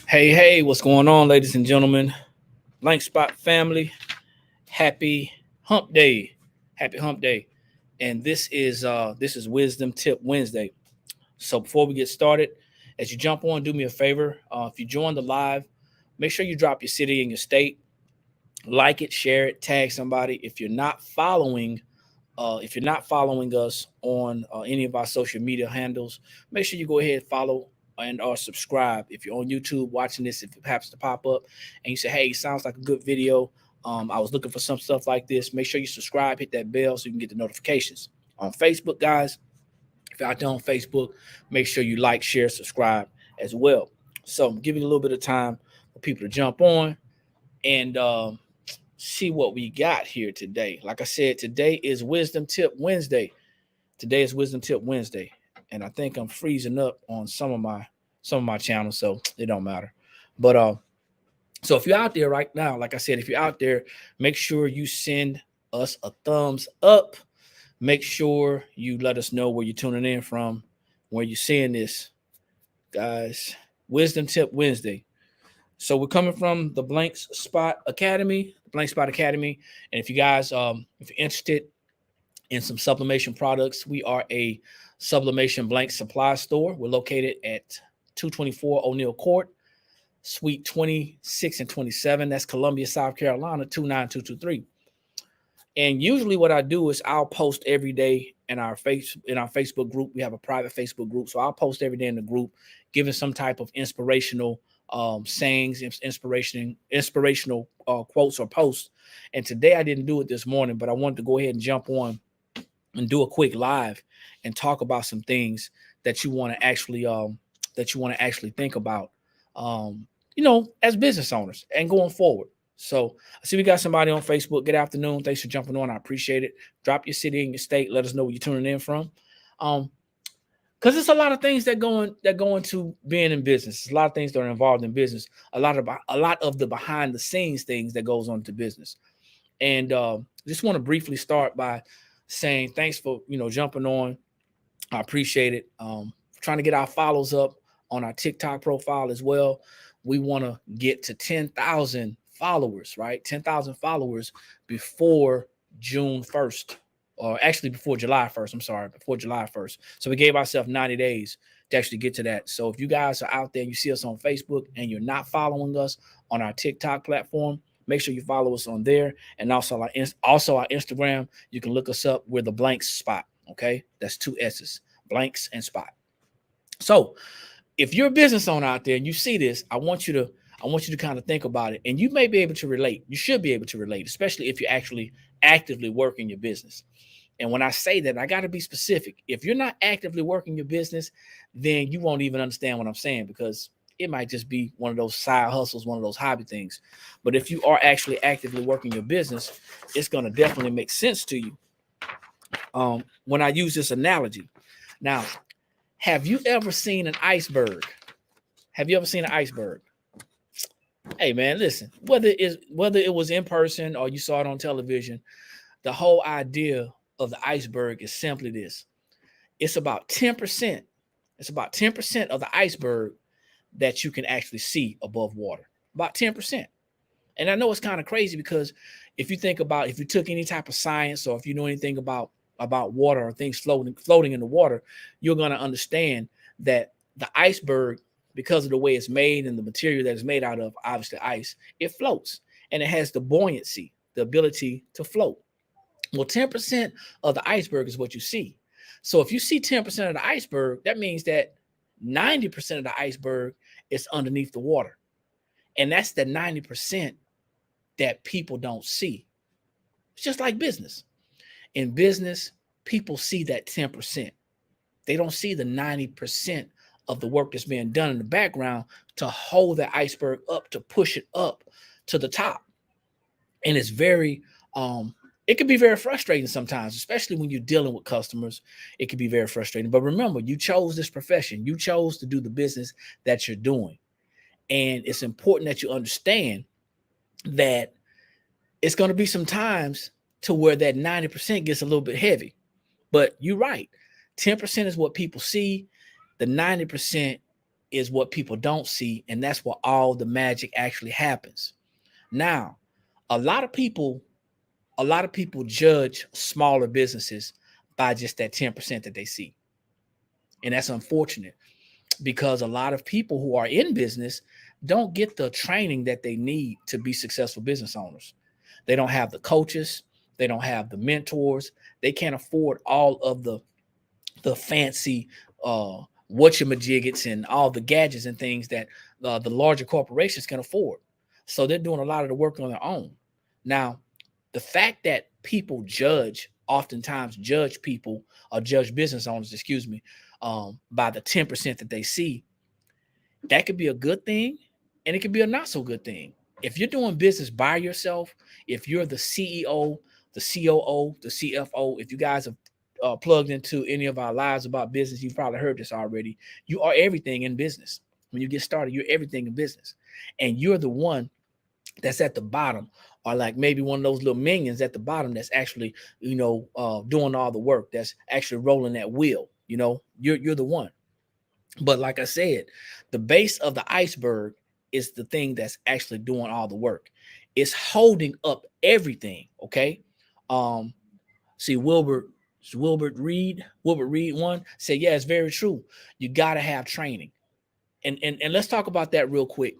Hey, what's going on, ladies and gentlemen? Blank Spot family, happy hump day. Happy hump day. And this is Wisdom Tip Wednesday. So before we get started, as you jump on, do me a favor. If you join the live, make sure you drop your city and your state, like it, share it, tag somebody. If you're not following us on any of our social media handles, make sure you go ahead and follow and or subscribe. If you're on YouTube watching this, if it happens to pop up and you say, "Hey, sounds like a good video," I was looking for some stuff like this. Make sure you subscribe, hit that bell so you can get the notifications. On Facebook, guys, if you're out there on Facebook, make sure you like, share, subscribe as well. So I'm giving you a little bit of time for people to jump on and see what we got here today. Like I said, today is Wisdom Tip Wednesday. Today is Wisdom Tip Wednesday, and I think I'm freezing up on some of my channels, so it don't matter. But so if you're out there right now, like I said, if you're out there, make sure you send us a thumbs up. Make sure you let us know where you're tuning in from, where you're seeing this, guys. Wisdom Tip Wednesday. So we're coming from the Blank Spot Academy. And if you guys, if you're interested in some sublimation products, we are a sublimation blank supply store. We're located at 224 O'Neill Court, Suite 26 and 27. That's Columbia, South Carolina, 29223. And usually what I do is I'll post every day in our Facebook group. We have a private Facebook group. So I'll post every day in the group, giving some type of inspirational sayings, inspirational quotes or posts. And today I didn't do it this morning, but I wanted to go ahead and jump on and do a quick live and talk about some things that you want to actually think about, as business owners and going forward. So I see we got somebody on Facebook. Good afternoon. Thanks for jumping on. I appreciate it. Drop your city and your state. Let us know where you're tuning in from. Because there's a lot of things that go into being in business. There's a lot of things that are involved in business. A lot of the behind the scenes things that goes on to business. And just want to briefly start by saying thanks for jumping on. I appreciate it. Trying to get our follows up on our TikTok profile as well. We want to get to 10,000 followers, right? 10,000 followers before June 1st, or actually before July 1st. I'm sorry, before July 1st. So we gave ourselves 90 days to actually get to that. So if you guys are out there, you see us on Facebook and you're not following us on our TikTok platform, make sure you follow us on there. And also our Instagram, you can look us up. We're the Blanks Spot. Okay. That's two S's, Blanks and Spot. So if you're a business owner out there and you see this, I want you to kind of think about it, and you may be able to relate. You should be able to relate, especially if you're actually actively working your business. And when I say that, I got to be specific. If you're not actively working your business, then you won't even understand what I'm saying, because it might just be one of those side hustles, one of those hobby things. But if you are actually actively working your business, it's going to definitely make sense to you. When I use this analogy. Now, have you ever seen an iceberg? Have you ever seen an iceberg? Hey man, listen, whether it was in person or you saw it on television, the whole idea of the iceberg is simply this. It's about 10%. It's about 10% of the iceberg that you can actually see above water. About 10%. And I know it's kind of crazy, because if you took any type of science, or if you know anything about water or things floating in the water, you're going to understand that the iceberg, because of the way it's made and the material that it's made out of, obviously ice, it floats, and it has the buoyancy, the ability to float. Well, 10% of the iceberg is what you see. So if you see 10% of the iceberg, that means that 90% of the iceberg is underneath the water. And that's the 90% that people don't see. It's just like business. In business, people see that 10%. They don't see the 90% of the work that's being done in the background to hold that iceberg up, to push it up to the top. And it's it can be very frustrating sometimes, especially when you're dealing with customers. It can be very frustrating. But remember, you chose this profession. You chose to do the business that you're doing. And it's important that you understand that it's going to be some times to where that 90% gets a little bit heavy. But you're right. 10% is what people see. The 90% is what people don't see, and that's where all the magic actually happens. Now, a lot of people, a lot of people judge smaller businesses by just that 10% that they see. And that's unfortunate because a lot of people who are in business don't get the training that they need to be successful business owners. They don't have the coaches, they don't have the mentors, they can't afford all of the fancy whatchamajiggets and all the gadgets and things that the larger corporations can afford. So they're doing a lot of the work on their own. Now, the fact that people oftentimes judge people or judge business owners, excuse me, by the 10% that they see, that could be a good thing and it could be a not so good thing. If you're doing business by yourself, if you're the CEO, the COO, the CFO, if you guys have plugged into any of our lives about business, you've probably heard this already. You are everything in business. When you get started, you're everything in business. And you're the one that's at the bottom, or like maybe one of those little minions at the bottom that's actually, doing all the work, that's actually rolling that wheel. You're the one. But like I said, the base of the iceberg is the thing that's actually doing all the work. It's holding up everything. Okay. Um, see, Wilbert Reed one said, yeah, it's very true. You gotta have training. And let's talk about that real quick.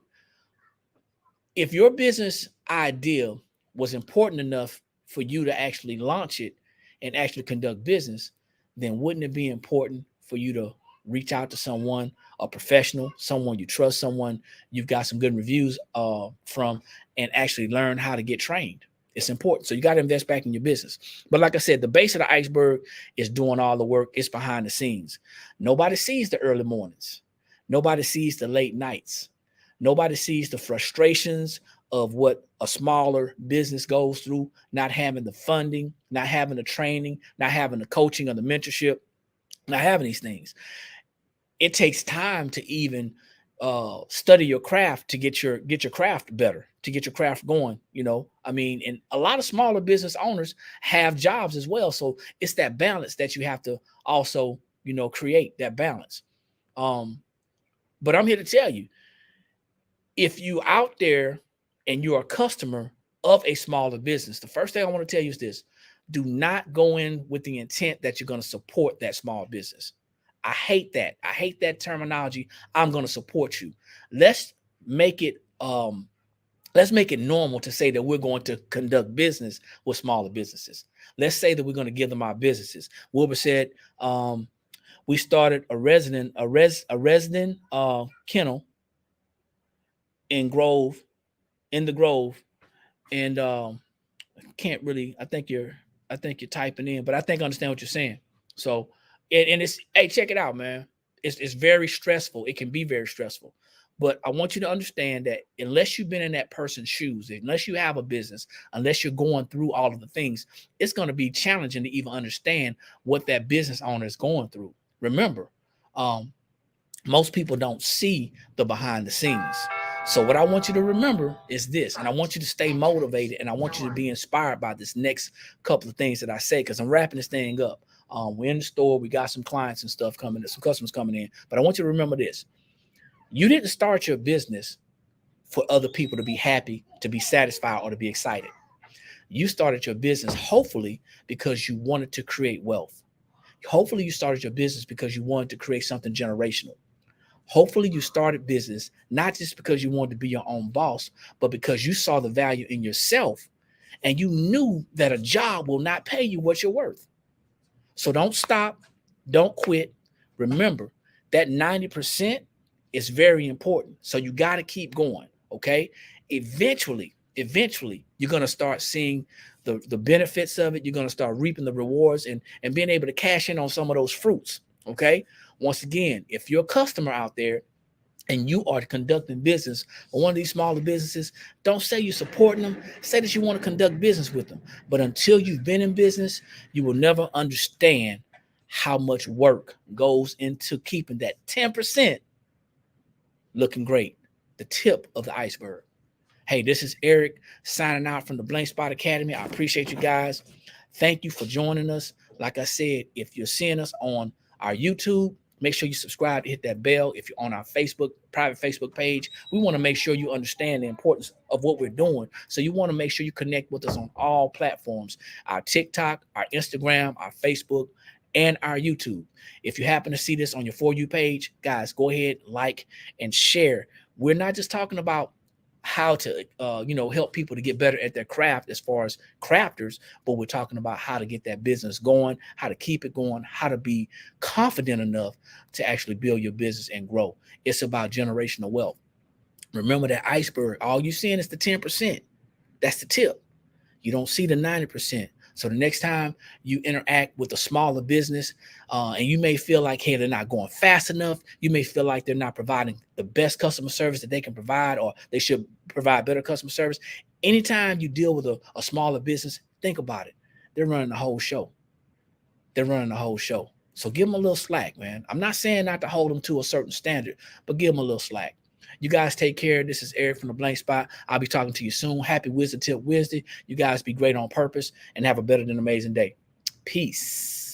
If your business idea was important enough for you to actually launch it and actually conduct business, then wouldn't it be important for you to reach out to someone, a professional, someone you trust, someone you've got some good reviews from, and actually learn how to get trained? It's important. So you got to invest back in your business. But like I said, the base of the iceberg is doing all the work. It's behind the scenes. Nobody sees the early mornings. Nobody sees the late nights. Nobody sees the frustrations of what a smaller business goes through, not having the funding, not having the training, not having the coaching or the mentorship, not having these things. It takes time to even study your craft to get your craft better, to get your craft going. I mean, and a lot of smaller business owners have jobs as well. So it's that balance that you have to also, create that balance. But I'm here to tell you, if you out there and you're a customer of a smaller business, the first thing I want to tell you is this: do not go in with the intent that you're going to support that small business. I hate that. I hate that terminology. I'm going to support you. Let's make it let's make it normal to say that we're going to conduct business with smaller businesses. Let's say that we're going to give them our businesses. Wilbur said we started a resident kennel in the Grove, and can't really. I think you're typing in, but I think I understand what you're saying. So, and it's, hey, check it out, man. It's very stressful. It can be very stressful. But I want you to understand that unless you've been in that person's shoes, unless you have a business, unless you're going through all of the things, it's going to be challenging to even understand what that business owner is going through. Remember, um, most people don't see the behind the scenes. So what I want you to remember is this, and I want you to stay motivated, and I want you to be inspired by this next couple of things that I say, because I'm wrapping this thing up. We're in the store, we got some clients and stuff coming, some customers coming in, but I want you to remember this: you didn't start your business for other people to be happy, to be satisfied, or to be excited. You started your business hopefully because you wanted to create wealth. Hopefully you started your business because you wanted to create something generational. Hopefully you started business not just because you wanted to be your own boss, but because you saw the value in yourself and you knew that a job will not pay you what you're worth. So don't stop, don't quit. Remember that 90% is very important. So you got to keep going, okay? Eventually, you're going to start seeing the benefits of it. You're going to start reaping the rewards and being able to cash in on some of those fruits, okay? Once again, if you're a customer out there and you are conducting business with one of these smaller businesses, don't say you're supporting them. Say that you want to conduct business with them. But until you've been in business, you will never understand how much work goes into keeping that 10% looking great, the tip of the iceberg. Hey, this is Eric signing out from the Blank Spot Academy. I appreciate you guys. Thank you for joining us. Like I said, if you're seeing us on our YouTube, Make sure you subscribe, hit that bell. If you're on our Facebook, private Facebook page, we want to make sure you understand the importance of what we're doing. So you want to make sure you connect with us on all platforms, our TikTok, our Instagram, our Facebook, and our YouTube. If you happen to see this on your For You page, guys, go ahead, like, and share. We're not just talking about how to help people to get better at their craft as far as crafters, but we're talking about how to get that business going, how to keep it going, how to be confident enough to actually build your business and grow. It's about generational wealth. Remember that iceberg, all you're seeing is the 10%. That's the tip. You don't see the 90%. So the next time you interact with a smaller business, and you may feel like, hey, they're not going fast enough. You may feel like they're not providing the best customer service that they can provide, or they should provide better customer service. Anytime you deal with a smaller business, think about it. They're running the whole show. They're running the whole show. So give them a little slack, man. I'm not saying not to hold them to a certain standard, but give them a little slack. You guys take care. This is Eric from the Blank Spot. I'll be talking to you soon. Happy Wisdom Tip Wednesday. You guys be great on purpose and have a better than amazing day. Peace.